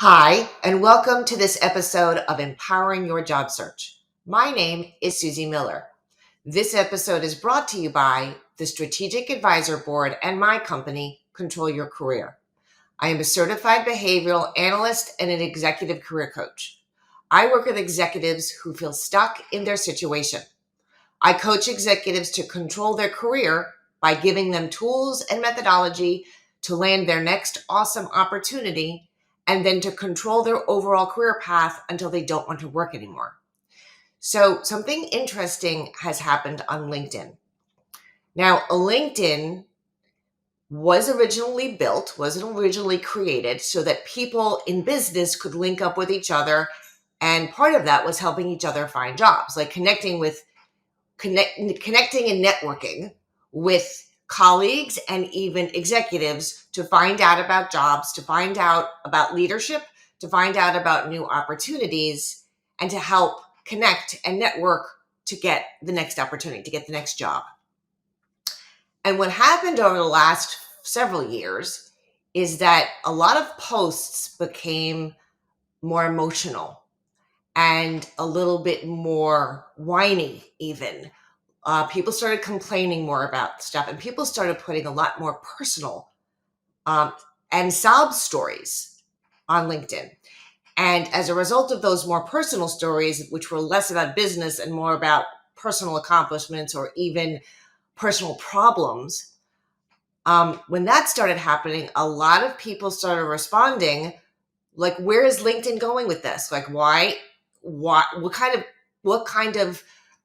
Hi, and welcome to this episode of Empowering Your Job Search. My name is Soozy Miller. This episode is brought to you by the Strategic Advisor Board and my company, Control Your Career. I am a certified behavioral analyst and an executive career coach. I work with executives who feel stuck in their situation. I coach executives to control their career by giving them tools and methodology to land their next awesome opportunity and then to control their overall career path until they don't want to work anymore. So something interesting has happened on LinkedIn. Now, LinkedIn was originally created so that people in business could link up with each other. And part of that was helping each other find jobs, like connecting and networking with colleagues and even executives to find out about jobs, to find out about leadership, to find out about new opportunities, and to help connect and network to get the next opportunity, to get the next job. And what happened over the last several years is that a lot of posts became more emotional and a little bit more whiny even. People started complaining more about stuff, and people started putting a lot more personal um, and sob stories on LinkedIn. And as a result of those more personal stories, which were less about business and more about personal accomplishments or even personal problems, when that started happening, a lot of people started responding like, where is LinkedIn going with this? Like, what kind of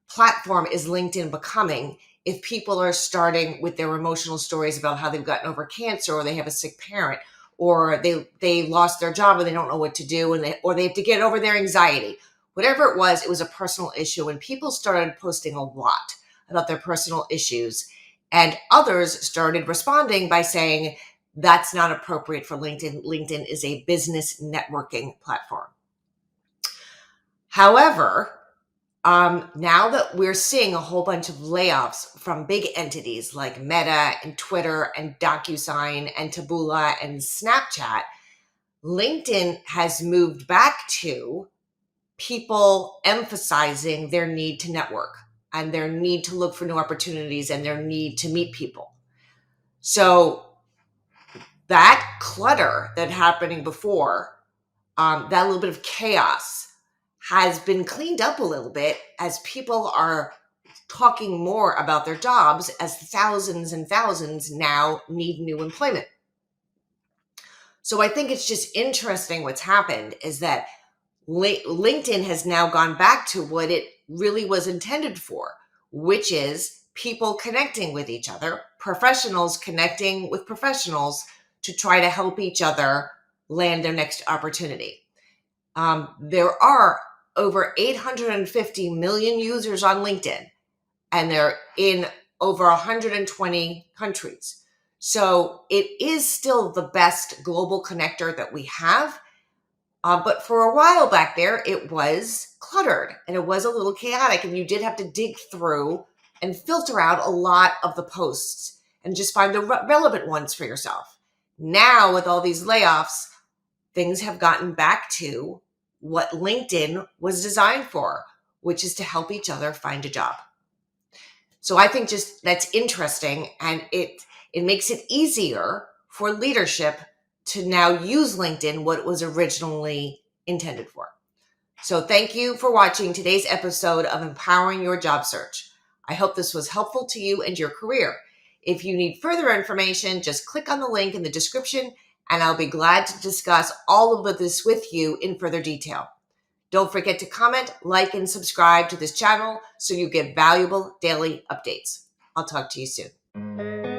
platform is LinkedIn becoming if people are starting with their emotional stories about how they've gotten over cancer, or they have a sick parent, or they lost their job and they don't know what to do, and they have to get over their anxiety. Whatever it was a personal issue, and people started posting a lot about their personal issues, and others started responding by saying that's not appropriate for LinkedIn. LinkedIn is a business networking platform. However, now that we're seeing a whole bunch of layoffs from big entities like Meta and Twitter and DocuSign and Taboola and Snapchat, LinkedIn has moved back to people emphasizing their need to network and their need to look for new opportunities and their need to meet people. So that clutter that happening before, that little bit of chaos has been cleaned up a little bit as people are talking more about their jobs, as thousands and thousands now need new employment. So I think it's just interesting what's happened is that LinkedIn has now gone back to what it really was intended for, which is people connecting with each other, professionals connecting with professionals to try to help each other land their next opportunity. There are over 850 million users on LinkedIn, and they're in over 120 countries. So it is still the best global connector that we have. But for a while back there, it was cluttered and it was a little chaotic, and you did have to dig through and filter out a lot of the posts and just find the relevant ones for yourself. Now, with all these layoffs, things have gotten back to what LinkedIn was designed for, which is to help each other find a job. So I think just that's interesting, and it makes it easier for leadership to now use LinkedIn, what it was originally intended for. So thank you for watching today's episode of Empowering Your Job Search. I hope this was helpful to you and your career. If you need further information, just click on the link in the description, and I'll be glad to discuss all of this with you in further detail. Don't forget to comment, like, and subscribe to this channel so you get valuable daily updates. I'll talk to you soon.